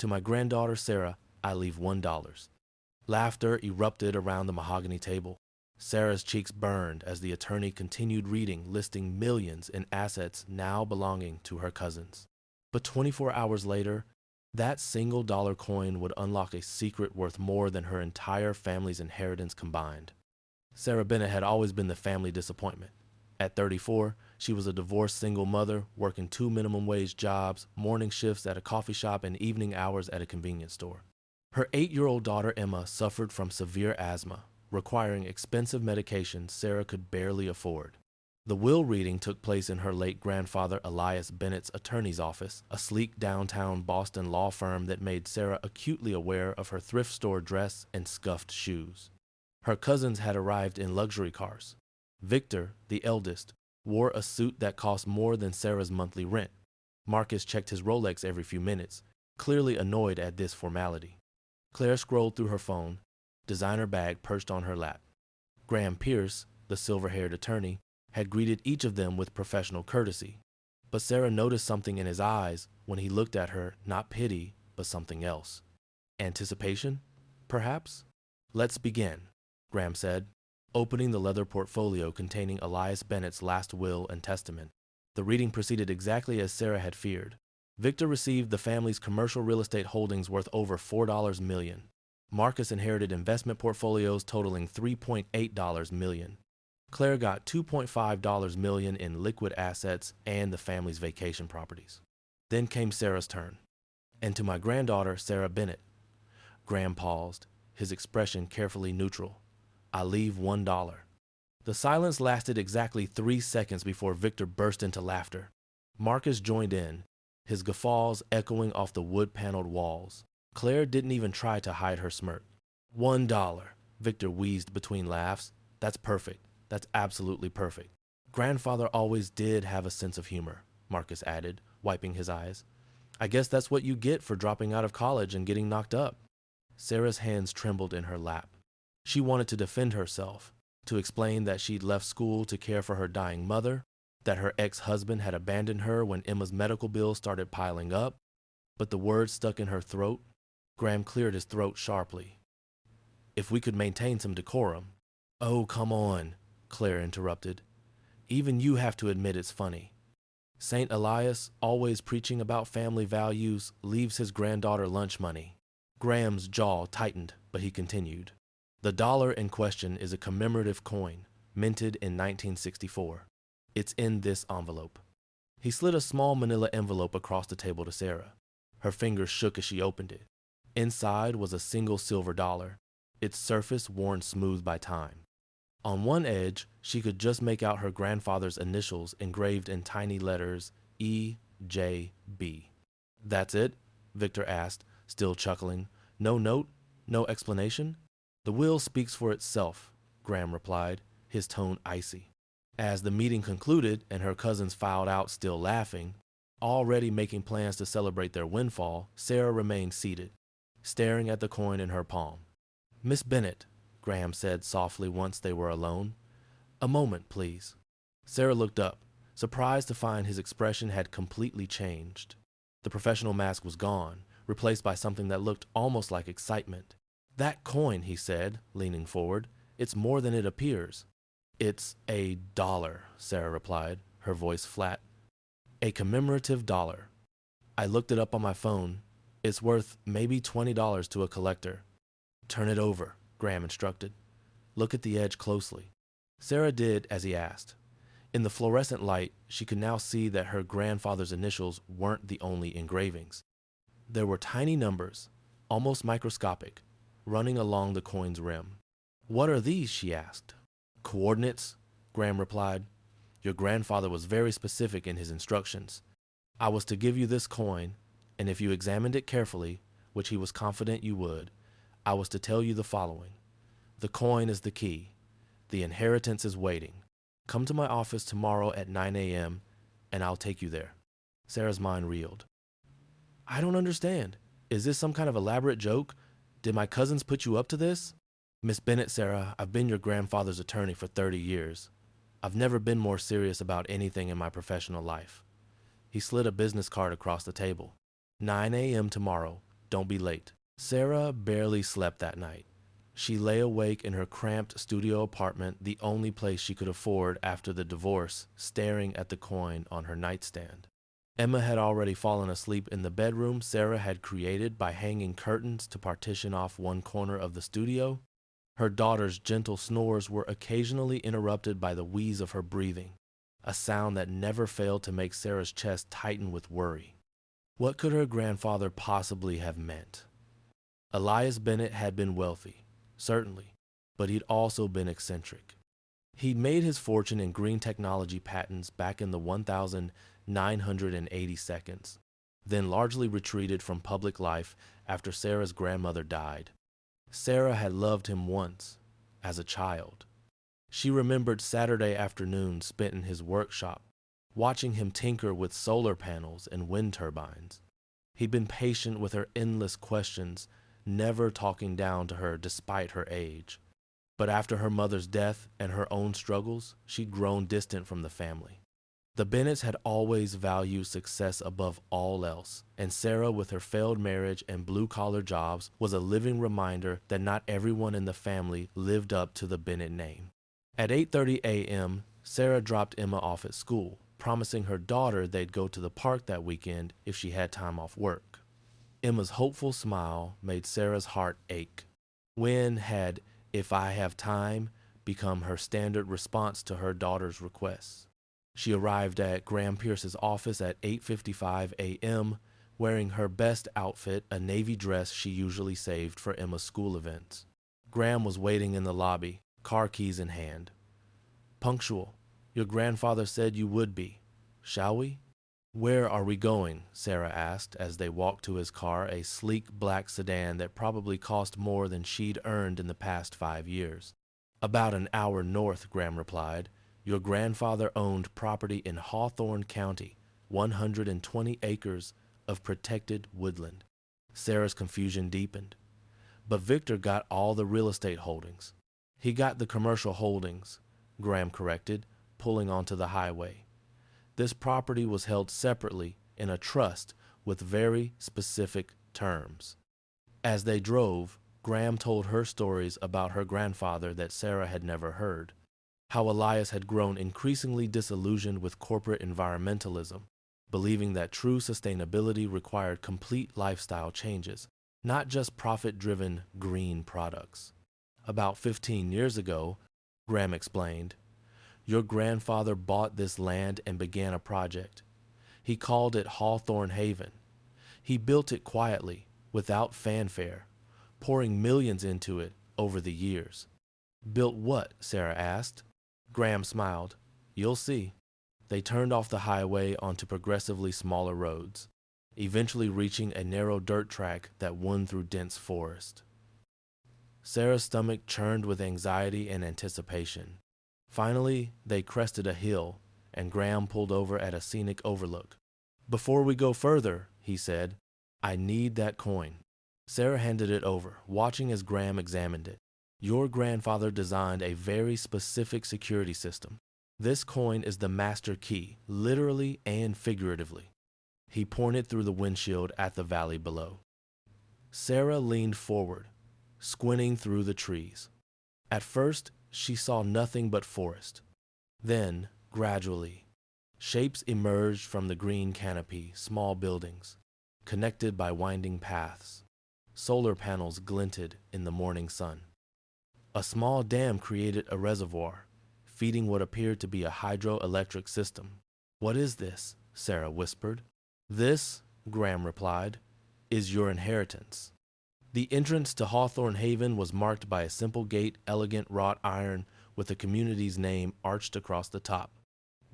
To my granddaughter, Sarah, I leave $1. Laughter erupted around the mahogany table. Sarah's cheeks burned as the attorney continued reading, listing millions in assets now belonging to her cousins. But 24 hours later, that single dollar coin would unlock a secret worth more than her entire family's inheritance combined. Sarah Bennett had always been the family disappointment. At 34, she was a divorced single mother, working 2 minimum wage jobs, morning shifts at a coffee shop and evening hours at a convenience store. Her 8-year-old daughter Emma suffered from severe asthma, requiring expensive medications Sarah could barely afford. The will reading took place in her late grandfather Elias Bennett's attorney's office, a sleek downtown Boston law firm that made Sarah acutely aware of her thrift store dress and scuffed shoes. Her cousins had arrived in luxury cars. Victor, the eldest, wore a suit that cost more than Sarah's monthly rent. Marcus checked his Rolex every few minutes, clearly annoyed at this formality. Claire scrolled through her phone, designer bag perched on her lap. Graham Pierce, the silver-haired attorney, had greeted each of them with professional courtesy. But Sarah noticed something in his eyes when he looked at her, not pity, but something else. Anticipation, perhaps? Let's begin, Graham said, opening the leather portfolio containing Elias Bennett's last will and testament. The reading proceeded exactly as Sarah had feared. Victor received the family's commercial real estate holdings worth over $4 million. Marcus inherited investment portfolios totaling $3.8 million. Claire got $2.5 million in liquid assets and the family's vacation properties. Then came Sarah's turn. And to my granddaughter, Sarah Bennett. Graham paused, his expression carefully neutral. I leave $1. The silence lasted exactly 3 seconds before Victor burst into laughter. Marcus joined in, his guffaws echoing off the wood-paneled walls. Claire didn't even try to hide her smirk. $1, Victor wheezed between laughs. That's perfect. That's absolutely perfect. Grandfather always did have a sense of humor, Marcus added, wiping his eyes. I guess that's what you get for dropping out of college and getting knocked up. Sarah's hands trembled in her lap. She wanted to defend herself, to explain that she'd left school to care for her dying mother, that her ex-husband had abandoned her when Emma's medical bills started piling up, but the words stuck in her throat. Graham cleared his throat sharply. If we could maintain some decorum. Oh, come on, Claire interrupted. Even you have to admit it's funny. Saint Elias, always preaching about family values, leaves his granddaughter lunch money. Graham's jaw tightened, but he continued. The dollar in question is a commemorative coin, minted in 1964. It's in this envelope. He slid a small manila envelope across the table to Sarah. Her fingers shook as she opened it. Inside was a single silver dollar, its surface worn smooth by time. On one edge, she could just make out her grandfather's initials engraved in tiny letters E.J.B. That's it? Victor asked, still chuckling. No note? No explanation? The will speaks for itself, Graham replied, his tone icy. As the meeting concluded and her cousins filed out still laughing, already making plans to celebrate their windfall, Sarah remained seated, staring at the coin in her palm. Miss Bennett, Graham said softly once they were alone. A moment, please. Sarah looked up, surprised to find his expression had completely changed. The professional mask was gone, replaced by something that looked almost like excitement. That coin, he said, leaning forward, it's more than it appears. It's a dollar, Sarah replied, her voice flat. A commemorative dollar. I looked it up on my phone. It's worth maybe $20 to a collector. Turn it over, Graham instructed. Look at the edge closely. Sarah did as he asked. In the fluorescent light, she could now see that her grandfather's initials weren't the only engravings. There were tiny numbers, almost microscopic, running along the coin's rim. What are these? She asked. Coordinates, Graham replied. Your grandfather was very specific in his instructions. I was to give you this coin, and if you examined it carefully, which he was confident you would, I was to tell you the following. The coin is the key. The inheritance is waiting. Come to my office tomorrow at 9 a.m., and I'll take you there. Sarah's mind reeled. I don't understand. Is this some kind of elaborate joke? Did my cousins put you up to this? Miss Bennett, Sarah, I've been your grandfather's attorney for 30 years. I've never been more serious about anything in my professional life. He slid a business card across the table. 9 a.m. tomorrow. Don't be late. Sarah barely slept that night. She lay awake in her cramped studio apartment, the only place she could afford after the divorce, staring at the coin on her nightstand. Emma had already fallen asleep in the bedroom Sarah had created by hanging curtains to partition off one corner of the studio. Her daughter's gentle snores were occasionally interrupted by the wheeze of her breathing, a sound that never failed to make Sarah's chest tighten with worry. What could her grandfather possibly have meant? Elias Bennett had been wealthy, certainly, but he'd also been eccentric. He'd made his fortune in green technology patents back in the 1980 seconds, then largely retreated from public life after Sarah's grandmother died. Sarah had loved him once, as a child. She remembered Saturday afternoons spent in his workshop, watching him tinker with solar panels and wind turbines. He'd been patient with her endless questions, never talking down to her despite her age. But after her mother's death and her own struggles, she'd grown distant from the family. The Bennetts had always valued success above all else, and Sarah, with her failed marriage and blue-collar jobs, was a living reminder that not everyone in the family lived up to the Bennett name. At 8:30 a.m., Sarah dropped Emma off at school, promising her daughter they'd go to the park that weekend if she had time off work. Emma's hopeful smile made Sarah's heart ache. When had "if I have time" become her standard response to her daughter's requests? She arrived at Graham Pierce's office at 8:55 a.m., wearing her best outfit, a navy dress she usually saved for Emma's school events. Graham was waiting in the lobby, car keys in hand. "Punctual. Your grandfather said you would be. Shall we?" "Where are we going?" Sarah asked as they walked to his car, a sleek black sedan that probably cost more than she'd earned in the past 5 years. "About an hour north," Graham replied. "Your grandfather owned property in Hawthorne County, 120 acres of protected woodland." Sarah's confusion deepened. "But Victor got all the real estate holdings." "He got the commercial holdings," Graham corrected, pulling onto the highway. This property was held separately in a trust with very specific terms. As they drove, Graham told her stories about her grandfather that Sarah had never heard. How Elias had grown increasingly disillusioned with corporate environmentalism, believing that true sustainability required complete lifestyle changes, not just profit-driven green products. "About 15 years ago," Graham explained, "your grandfather bought this land and began a project. He called it Hawthorne Haven. He built it quietly, without fanfare, pouring millions into it over the years." "Built what?" Sarah asked. Graham smiled. "You'll see." They turned off the highway onto progressively smaller roads, eventually reaching a narrow dirt track that wound through dense forest. Sarah's stomach churned with anxiety and anticipation. Finally, they crested a hill, and Graham pulled over at a scenic overlook. "Before we go further," he said, "I need that coin." Sarah handed it over, watching as Graham examined it. "Your grandfather designed a very specific security system. This coin is the master key, literally and figuratively." He pointed through the windshield at the valley below. Sarah leaned forward, squinting through the trees. At first, she saw nothing but forest. Then, gradually, shapes emerged from the green canopy, small buildings, connected by winding paths. Solar panels glinted in the morning sun. A small dam created a reservoir, feeding what appeared to be a hydroelectric system. "What is this?" Sarah whispered. "This," Graham replied, "is your inheritance." The entrance to Hawthorne Haven was marked by a simple gate, elegant wrought iron, with the community's name arched across the top.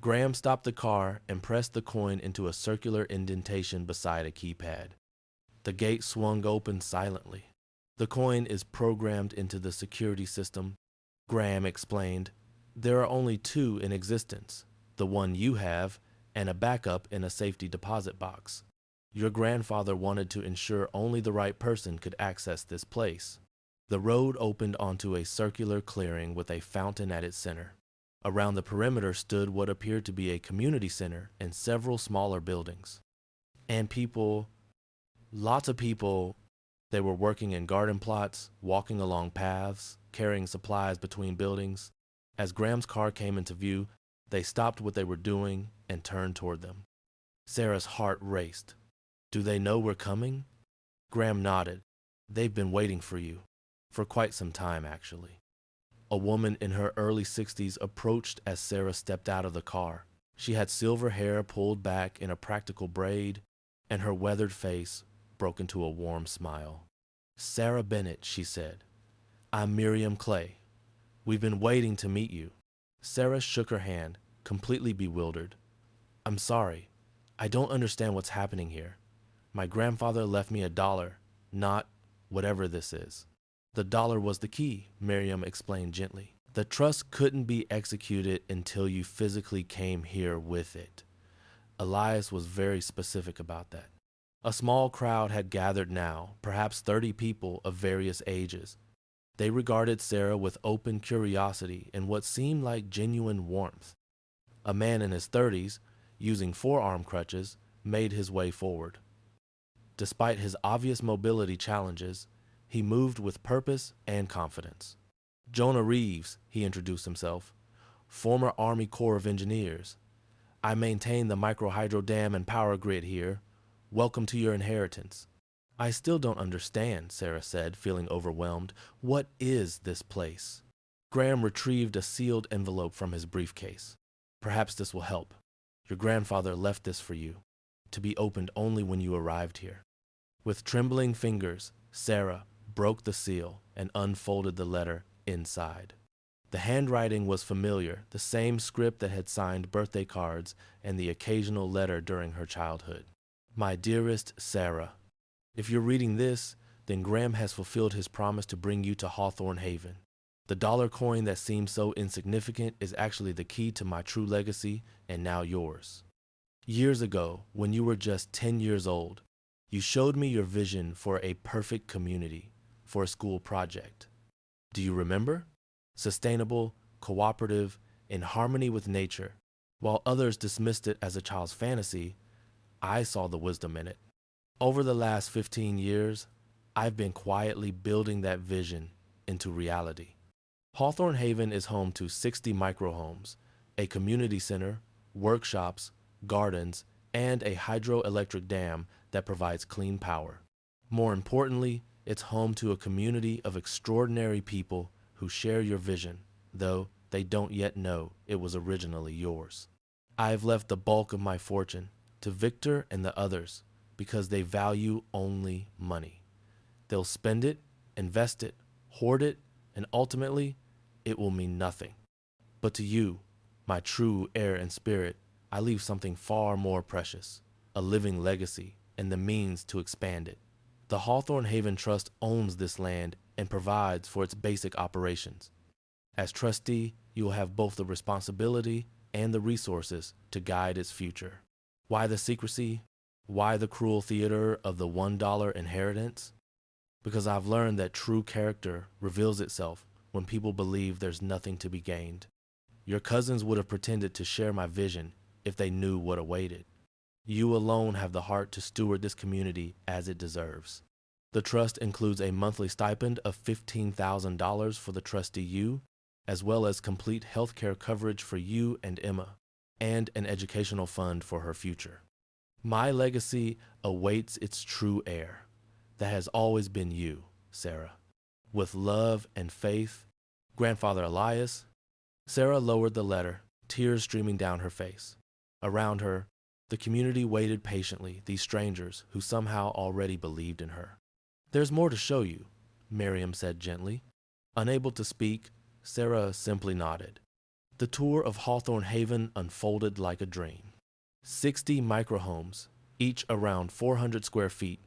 Graham stopped the car and pressed the coin into a circular indentation beside a keypad. The gate swung open silently. "The coin is programmed into the security system," Graham explained. "There are only 2 in existence, the one you have and a backup in a safety deposit box. Your grandfather wanted to ensure only the right person could access this place." The road opened onto a circular clearing with a fountain at its center. Around the perimeter stood what appeared to be a community center and several smaller buildings. "And people, lots of people," They were working in garden plots, walking along paths, carrying supplies between buildings. As Graham's car came into view, they stopped what they were doing and turned toward them. Sarah's heart raced. "Do they know we're coming?" Graham nodded. "They've been waiting for you. For quite some time, actually." A woman in her early 60s approached as Sarah stepped out of the car. She had silver hair pulled back in a practical braid, and her weathered face broke into a warm smile. "Sarah Bennett," she said. "I'm Miriam Clay. We've been waiting to meet you." Sarah shook her hand, completely bewildered. "I'm sorry. I don't understand what's happening here. My grandfather left me $1, not whatever this is." "The dollar was the key," Miriam explained gently. "The trust couldn't be executed until you physically came here with it." Elias was very specific about that. A small crowd had gathered now, perhaps 30 people of various ages. They regarded Sarah with open curiosity and what seemed like genuine warmth. A man in his 30s, using forearm crutches, made his way forward. Despite his obvious mobility challenges, he moved with purpose and confidence. "Jonah Reeves," he introduced himself, "former Army Corps of Engineers. I maintain the microhydro dam and power grid here. Welcome to your inheritance." "I still don't understand," Sarah said, feeling overwhelmed. "What is this place?" Graham retrieved a sealed envelope from his briefcase. "Perhaps this will help. Your grandfather left this for you, to be opened only when you arrived here." With trembling fingers, Sarah broke the seal and unfolded the letter inside. The handwriting was familiar, the same script that had signed birthday cards and the occasional letter during her childhood. "My dearest Sarah, if you're reading this, then Graham has fulfilled his promise to bring you to Hawthorne Haven. The dollar coin that seems so insignificant is actually the key to my true legacy and now yours. Years ago, when you were just 10 years old, you showed me your vision for a perfect community, for a school project. Do you remember? Sustainable, cooperative, in harmony with nature. While others dismissed it as a child's fantasy, I saw the wisdom in it. Over the last 15 years, I've been quietly building that vision into reality." Hawthorne Haven is home to 60 microhomes, a community center, workshops, gardens, and a hydroelectric dam that provides clean power. More importantly, it's home to a community of extraordinary people who share your vision, though they don't yet know it was originally yours. I've left the bulk of my fortune to Victor and the others because they value only money. They'll spend it, invest it, hoard it, and ultimately, it will mean nothing. But to you, my true heir and spirit, I leave something far more precious, a living legacy and the means to expand it. The Hawthorne Haven Trust owns this land and provides for its basic operations. As trustee, you will have both the responsibility and the resources to guide its future. Why the secrecy? Why the cruel theater of the $1 inheritance? Because I've learned that true character reveals itself when people believe there's nothing to be gained. Your cousins would have pretended to share my vision if they knew what awaited. You alone have the heart to steward this community as it deserves. The trust includes a monthly stipend of $15,000 for the trustee you, as well as complete healthcare coverage for you and Emma, and an educational fund for her future. My legacy awaits its true heir. That has always been you, Sarah. With love and faith, Grandfather Elias. Sarah lowered the letter, tears streaming down her face. Around her, the community waited patiently, these strangers who somehow already believed in her. "There's more to show you," Miriam said gently. Unable to speak, Sarah simply nodded. The tour of Hawthorne Haven unfolded like a dream. 60 microhomes, each around 400 square feet,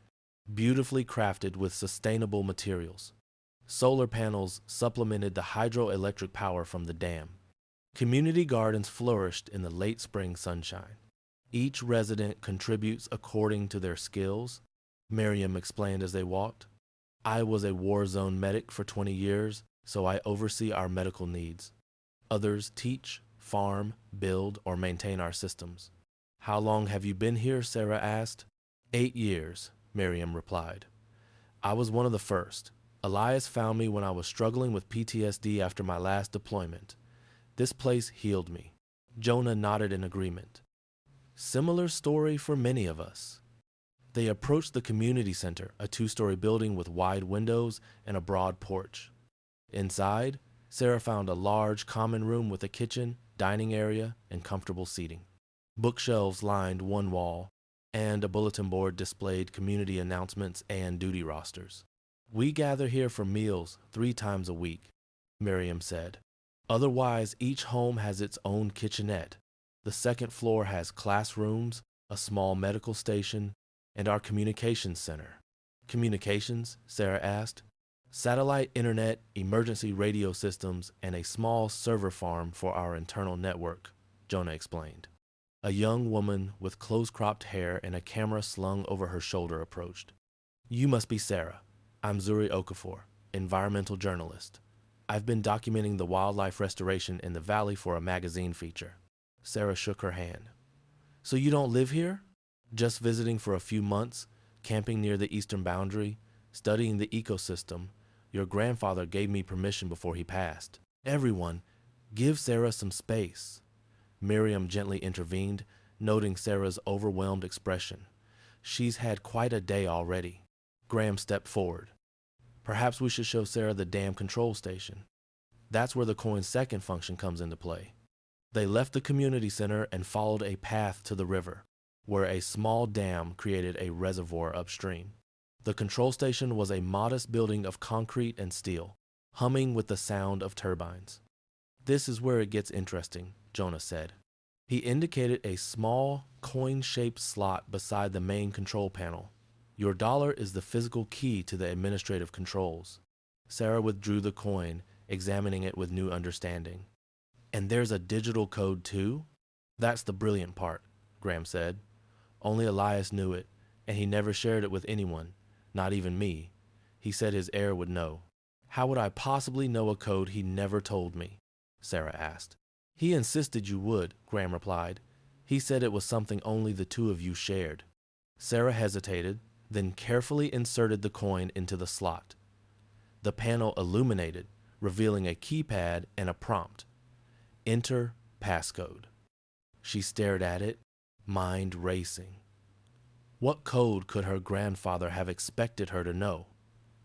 beautifully crafted with sustainable materials. Solar panels supplemented the hydroelectric power from the dam. Community gardens flourished in the late spring sunshine. Each resident contributes according to their skills, Miriam explained as they walked. "I was a war zone medic for 20 years, so I oversee our medical needs. Others teach, farm, build, or maintain our systems." "How long have you been here?" Sarah asked. 8 years, Miriam replied. I was one of the first. Elias found me when I was struggling with PTSD after my last deployment. This place healed me. Jonah nodded in agreement. Similar story for many of us. They approached the community center, a 2-story building with wide windows and a broad porch. Inside, Sarah found a large common room with a kitchen, dining area, and comfortable seating. Bookshelves lined one wall, and a bulletin board displayed community announcements and duty rosters. "We gather here for meals 3 times a week," Miriam said. "Otherwise, each home has its own kitchenette. The second floor has classrooms, a small medical station, and our communications center." "Communications?" Sarah asked. "Satellite internet, emergency radio systems, and a small server farm for our internal network," Jonah explained. A young woman with close-cropped hair and a camera slung over her shoulder approached. "You must be Sarah. I'm Zuri Okafor, environmental journalist. I've been documenting the wildlife restoration in the valley for a magazine feature." Sarah shook her hand. "So you don't live here?" "Just visiting for a few months, camping near the eastern boundary, studying the ecosystem. Your grandfather gave me permission before he passed." "Everyone, give Sarah some space," Miriam gently intervened, noting Sarah's overwhelmed expression. "She's had quite a day already." Graham stepped forward. "Perhaps we should show Sarah the dam control station. That's where the coin's second function comes into play." They left the community center and followed a path to the river, where a small dam created a reservoir upstream. The control station was a modest building of concrete and steel, humming with the sound of turbines. "This is where it gets interesting," Jonah said. He indicated a small, coin-shaped slot beside the main control panel. "Your dollar is the physical key to the administrative controls." Sarah withdrew the coin, examining it with new understanding. "And there's a digital code too?" "That's the brilliant part," Graham said. "Only Elias knew it, and he never shared it with anyone, not even me. He said his heir would know." "How would I possibly know a code he never told me?" Sarah asked. "He insisted you would," Graham replied. "He said it was something only the two of you shared." Sarah hesitated, then carefully inserted the coin into the slot. The panel illuminated, revealing a keypad and a prompt. "Enter passcode." She stared at it, mind racing. What code could her grandfather have expected her to know?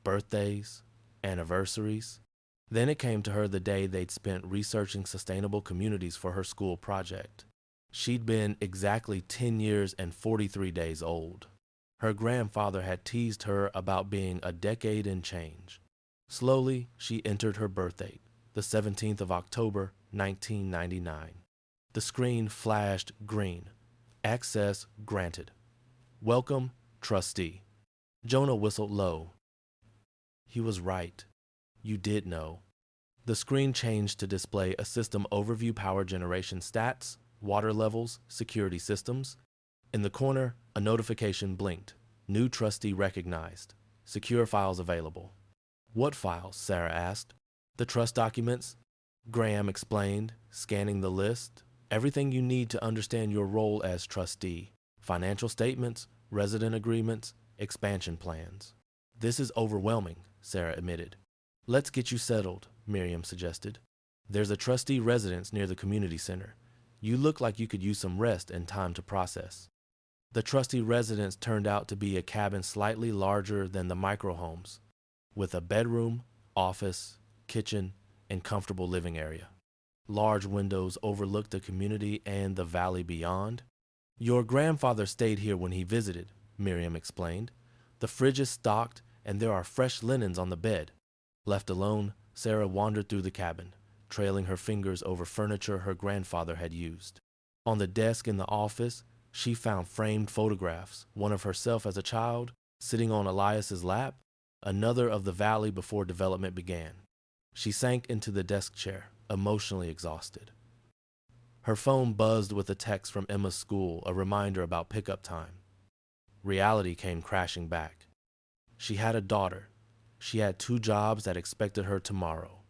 Birthdays? Anniversaries? Then it came to her the day they'd spent researching sustainable communities for her school project. She'd been exactly 10 years and 43 days old. Her grandfather had teased her about being a decade and change. Slowly, she entered her birthdate, the 17th of October, 1999. The screen flashed green. "Access granted. Welcome, trustee." Jonah whistled low. He was right. You did know. The screen changed to display a system overview: power generation stats, water levels, security systems. In the corner, a notification blinked. "New trustee recognized. Secure files available." "What files?" Sarah asked. "The trust documents," Graham explained, scanning the list. "Everything you need to understand your role as trustee. Financial statements, resident agreements, expansion plans." "This is overwhelming," Sarah admitted. "Let's get you settled," Miriam suggested. "There's a trustee residence near the community center. You look like you could use some rest and time to process." The trustee residence turned out to be a cabin slightly larger than the microhomes, with a bedroom, office, kitchen, and comfortable living area. Large windows overlooked the community and the valley beyond. "Your grandfather stayed here when he visited," Miriam explained. "The fridge is stocked, and there are fresh linens on the bed." Left alone, Sarah wandered through the cabin, trailing her fingers over furniture her grandfather had used. On the desk in the office, she found framed photographs, one of herself as a child, sitting on Elias's lap, another of the valley before development began. She sank into the desk chair, emotionally exhausted. Her phone buzzed with a text from Emma's school, a reminder about pickup time. Reality came crashing back. She had a daughter. She had 2 jobs that expected her tomorrow.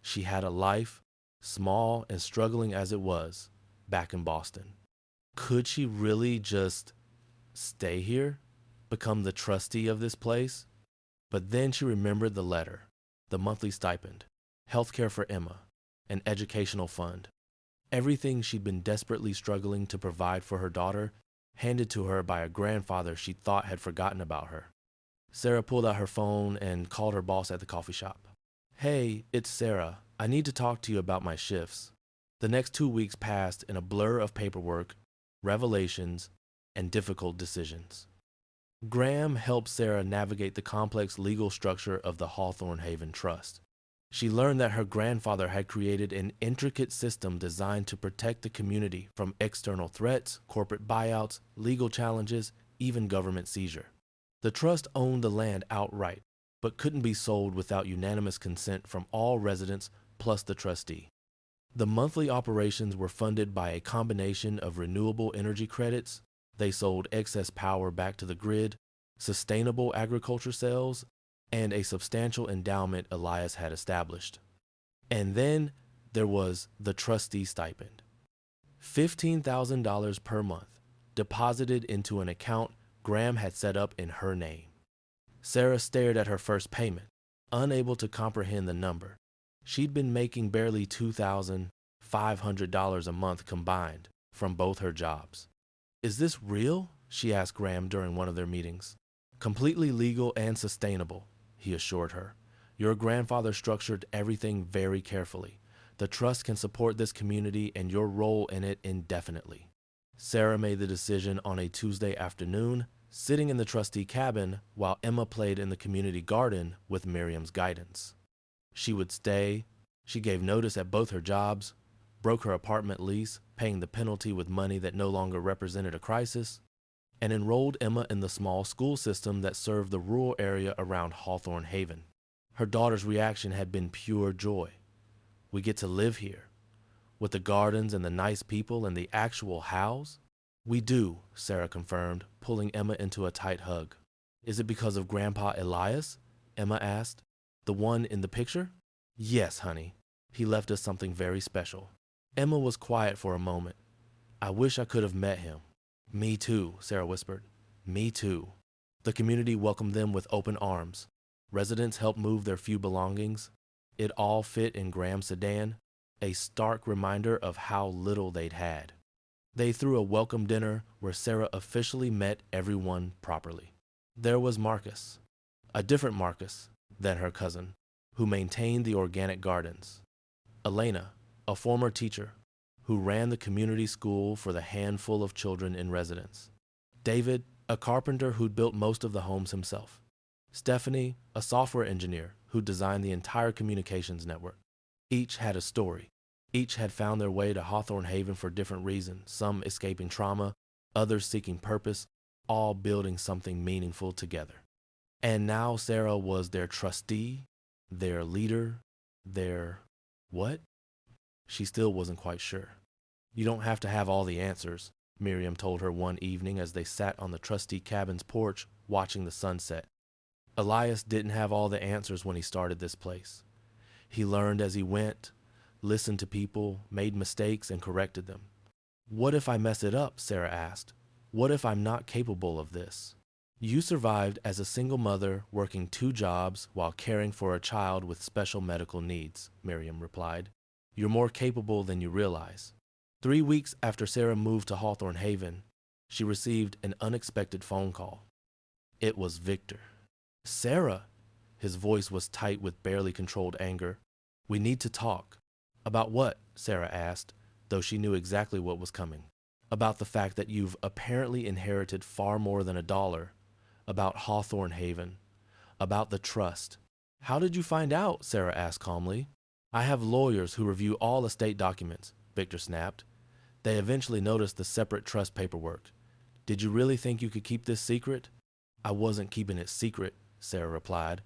She had a life, small and struggling as it was, back in Boston. Could she really just stay here? Become the trustee of this place? But then she remembered the letter, the monthly stipend, health care for Emma, an educational fund. Everything she'd been desperately struggling to provide for her daughter, handed to her by a grandfather she thought had forgotten about her. Sarah pulled out her phone and called her boss at the coffee shop. "Hey, it's Sarah. I need to talk to you about my shifts." The next 2 weeks passed in a blur of paperwork, revelations, and difficult decisions. Graham helped Sarah navigate the complex legal structure of the Hawthorne Haven Trust. She learned that her grandfather had created an intricate system designed to protect the community from external threats, corporate buyouts, legal challenges, even government seizure. The trust owned the land outright, but couldn't be sold without unanimous consent from all residents plus the trustee. The monthly operations were funded by a combination of renewable energy credits. They sold excess power back to the grid, sustainable agriculture sales, and a substantial endowment Elias had established. And then there was the trustee stipend. $15,000 per month, deposited into an account Graham had set up in her name. Sarah stared at her first payment, unable to comprehend the number. She'd been making barely $2,500 a month combined from both her jobs. "Is this real?" she asked Graham during one of their meetings. "Completely legal and sustainable," he assured her. "Your grandfather structured everything very carefully. The trust can support this community and your role in it indefinitely." Sarah made the decision on a Tuesday afternoon, sitting in the trustee cabin while Emma played in the community garden with Miriam's guidance. She would stay. She gave notice at both her jobs, broke her apartment lease, paying the penalty with money that no longer represented a crisis, and enrolled Emma in the small school system that served the rural area around Hawthorne Haven. Her daughter's reaction had been pure joy. "We get to live here, with the gardens and the nice people and the actual house?" "We do," Sarah confirmed, pulling Emma into a tight hug. "Is it because of Grandpa Elias?" Emma asked. "The one in the picture?" "Yes, honey. He left us something very special." Emma was quiet for a moment. "I wish I could have met him." "Me too," Sarah whispered. "Me too." The community welcomed them with open arms. Residents helped move their few belongings. It all fit in Graham's sedan, a stark reminder of how little they'd had. They threw a welcome dinner where Sarah officially met everyone properly. There was Marcus, a different Marcus than her cousin, who maintained the organic gardens. Elena, a former teacher, who ran the community school for the handful of children in residence. David, a carpenter who'd built most of the homes himself. Stephanie, a software engineer who designed the entire communications network. Each had a story. Each had found their way to Hawthorne Haven for different reasons, some escaping trauma, others seeking purpose, all building something meaningful together. And now Sarah was their trustee, their leader, their what? She still wasn't quite sure. "You don't have to have all the answers," Miriam told her one evening as they sat on the trustee cabin's porch watching the sunset. Elias didn't have all the answers when he started this place. He learned as he went, listened to people, made mistakes, and corrected them. "What if I mess it up?" Sarah asked. "What if I'm not capable of this?" "You survived as a single mother working 2 jobs while caring for a child with special medical needs," Miriam replied. "You're more capable than you realize." 3 weeks after Sarah moved to Hawthorne Haven, she received an unexpected phone call. It was Victor. "Sarah," his voice was tight with barely controlled anger. "We need to talk." "About what?" Sarah asked, though she knew exactly what was coming. "About the fact that you've apparently inherited far more than $1. About Hawthorne Haven. About the trust." "How did you find out?" Sarah asked calmly. "I have lawyers who review all estate documents," Victor snapped. "They eventually noticed the separate trust paperwork. Did you really think you could keep this secret?" "I wasn't keeping it secret," Sarah replied.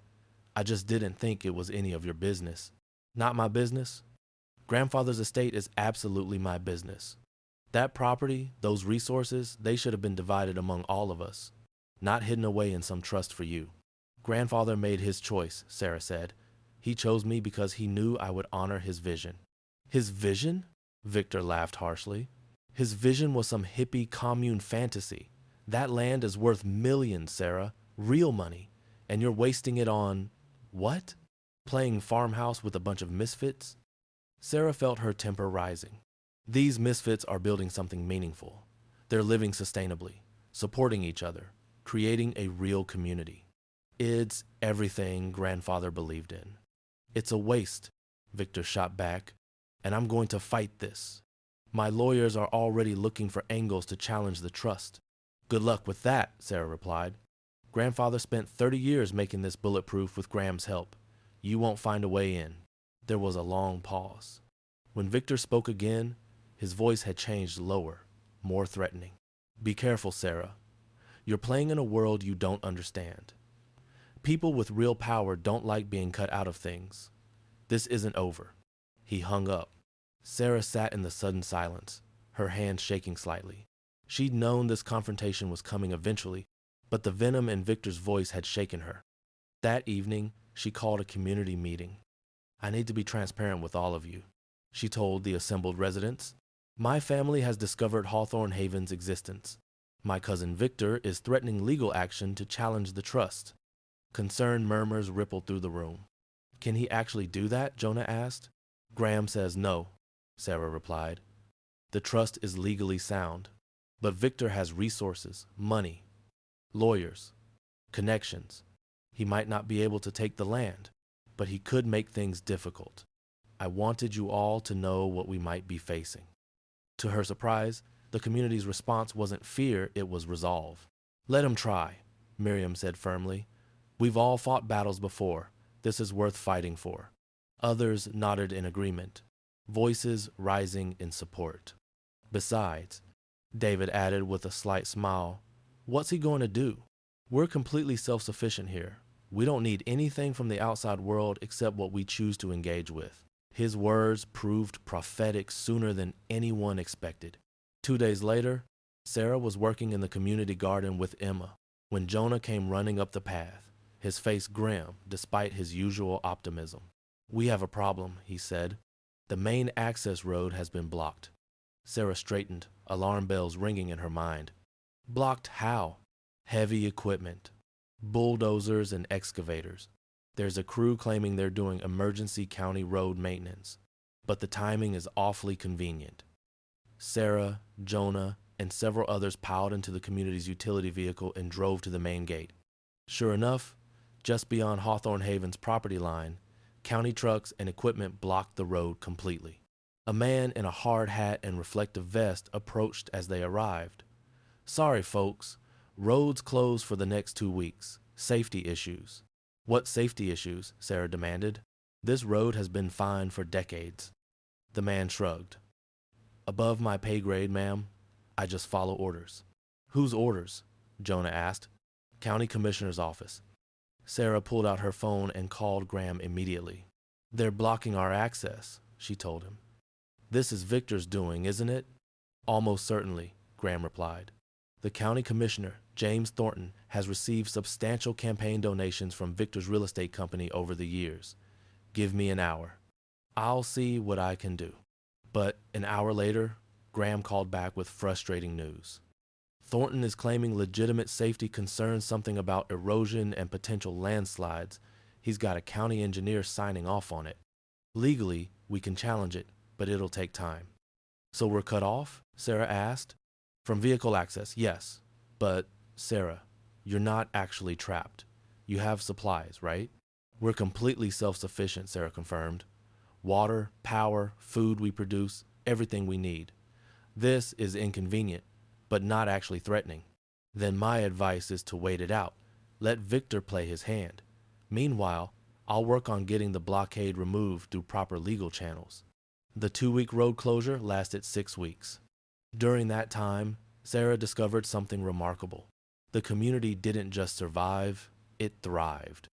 "I just didn't think it was any of your business." "Not my business? Grandfather's estate is absolutely my business. That property, those resources, they should have been divided among all of us, not hidden away in some trust for you." "Grandfather made his choice," Sarah said. "He chose me because he knew I would honor his vision." "His vision?" Victor laughed harshly. "His vision was some hippie commune fantasy. That land is worth millions, Sarah. Real money. And you're wasting it on what? Playing farmhouse with a bunch of misfits? Sarah felt her temper rising. These misfits are building something meaningful. They're living sustainably, supporting each other, creating a real community. It's everything grandfather believed in. It's a waste, Victor shot back, and I'm going to fight this. My lawyers are already looking for angles to challenge the trust. Good luck with that, Sarah replied. Grandfather spent 30 years making this bulletproof with Graham's help. You won't find a way in. There was a long pause. When Victor spoke again, his voice had changed lower, more threatening. Be careful, Sarah. You're playing in a world you don't understand. People with real power don't like being cut out of things. This isn't over. He hung up. Sarah sat in the sudden silence, her hands shaking slightly. She'd known this confrontation was coming eventually, but the venom in Victor's voice had shaken her. That evening, she called a community meeting. I need to be transparent with all of you, she told the assembled residents. My family has discovered Hawthorne Haven's existence. My cousin Victor is threatening legal action to challenge the trust. Concerned murmurs rippled through the room. Can he actually do that? Jonah asked. Graham says no, Sarah replied. The trust is legally sound, but Victor has resources, money, lawyers, connections. He might not be able to take the land, but he could make things difficult. I wanted you all to know what we might be facing. To her surprise, the community's response wasn't fear, it was resolve. Let him try, Miriam said firmly. We've all fought battles before. This is worth fighting for. Others nodded in agreement, voices rising in support. Besides, David added with a slight smile, what's he going to do? We're completely self-sufficient here. We don't need anything from the outside world except what we choose to engage with. His words proved prophetic sooner than anyone expected. 2 days later, Sarah was working in the community garden with Emma when Jonah came running up the path, his face grim despite his usual optimism. We have a problem, he said. The main access road has been blocked. Sarah straightened, alarm bells ringing in her mind. Blocked how? Heavy equipment. Bulldozers and excavators. There's a crew claiming they're doing emergency county road maintenance, but the timing is awfully convenient. Sarah, Jonah, and several others piled into the community's utility vehicle and drove to the main gate. Sure enough, just beyond Hawthorne Haven's property line, county trucks and equipment blocked the road completely. A man in a hard hat and reflective vest approached as they arrived. Sorry, folks. Roads closed for the next 2 weeks. Safety issues. What safety issues? Sarah demanded. This road has been fine for decades. The man shrugged. Above my pay grade, ma'am. I just follow orders. Whose orders? Jonah asked. County Commissioner's office. Sarah pulled out her phone and called Graham immediately. They're blocking our access, she told him. This is Victor's doing, isn't it? Almost certainly, Graham replied. The county commissioner, James Thornton, has received substantial campaign donations from Victor's real estate company over the years. Give me an hour. I'll see what I can do. But an hour later, Graham called back with frustrating news. Thornton is claiming legitimate safety concerns, something about erosion and potential landslides. He's got a county engineer signing off on it. Legally, we can challenge it, but it'll take time. So we're cut off? Sarah asked. From vehicle access, yes. But, Sarah, you're not actually trapped. You have supplies, right? We're completely self-sufficient, Sarah confirmed. Water, power, food we produce, everything we need. This is inconvenient, but not actually threatening. Then my advice is to wait it out. Let Victor play his hand. Meanwhile, I'll work on getting the blockade removed through proper legal channels. The 2-week road closure lasted 6 weeks. During that time, Sarah discovered something remarkable. The community didn't just survive, it thrived.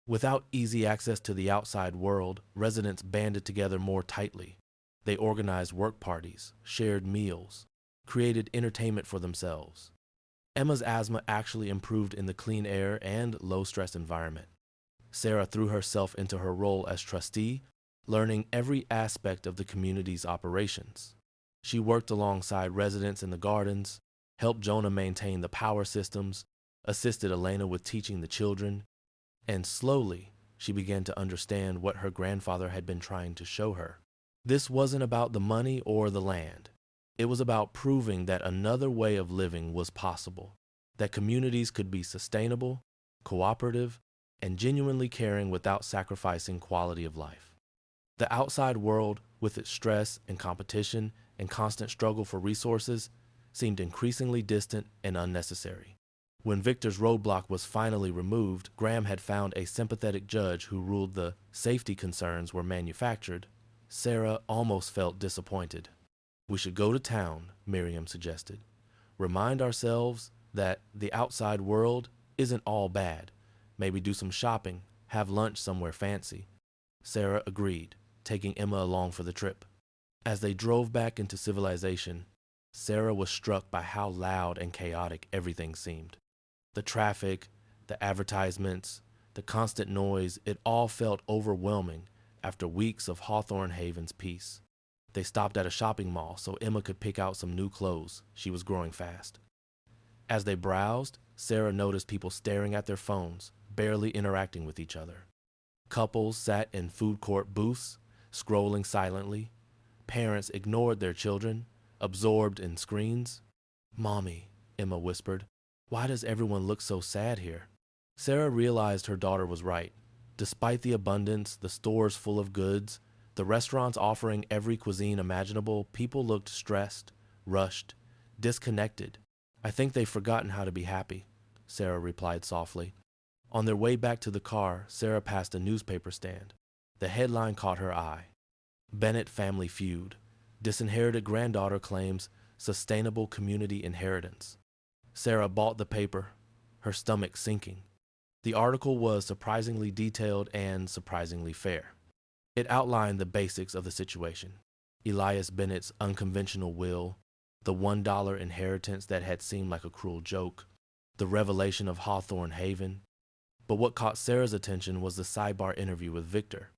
Without easy access to the outside world, residents banded together more tightly. They organized work parties, shared meals, created entertainment for themselves. Emma's asthma actually improved in the clean air and low-stress environment. Sarah threw herself into her role as trustee, learning every aspect of the community's operations. She worked alongside residents in the gardens, helped Jonah maintain the power systems, assisted Elena with teaching the children, And slowly, she began to understand what her grandfather had been trying to show her. This wasn't about the money or the land. It was about proving that another way of living was possible, that communities could be sustainable, cooperative, and genuinely caring without sacrificing quality of life. The outside world, with its stress and competition and constant struggle for resources, seemed increasingly distant and unnecessary. When Victor's roadblock was finally removed, Graham had found a sympathetic judge who ruled the safety concerns were manufactured. Sarah almost felt disappointed. "We should go to town," Miriam suggested. "Remind ourselves that the outside world isn't all bad. Maybe do some shopping, have lunch somewhere fancy." Sarah agreed, taking Emma along for the trip. As they drove back into civilization, Sarah was struck by how loud and chaotic everything seemed. The traffic, the advertisements, the constant noise, it all felt overwhelming after weeks of Hawthorne Haven's peace. They stopped at a shopping mall so Emma could pick out some new clothes. She was growing fast. As they browsed, Sarah noticed people staring at their phones, barely interacting with each other. Couples sat in food court booths, scrolling silently. Parents ignored their children, absorbed in screens. "Mommy," Emma whispered, "why does everyone look so sad here?" Sarah realized her daughter was right. Despite the abundance, the stores full of goods, the restaurants offering every cuisine imaginable, people looked stressed, rushed, disconnected. "I think they've forgotten how to be happy," Sarah replied softly. On their way back to the car, Sarah passed a newspaper stand. The headline caught her eye. "Bennett family feud. Disinherited granddaughter claims sustainable community inheritance." Sarah bought the paper, her stomach sinking. The article was surprisingly detailed and surprisingly fair. It outlined the basics of the situation: Elias Bennett's unconventional will, the $1 inheritance that had seemed like a cruel joke, the revelation of Hawthorne Haven. But what caught Sarah's attention was the sidebar interview with Victor.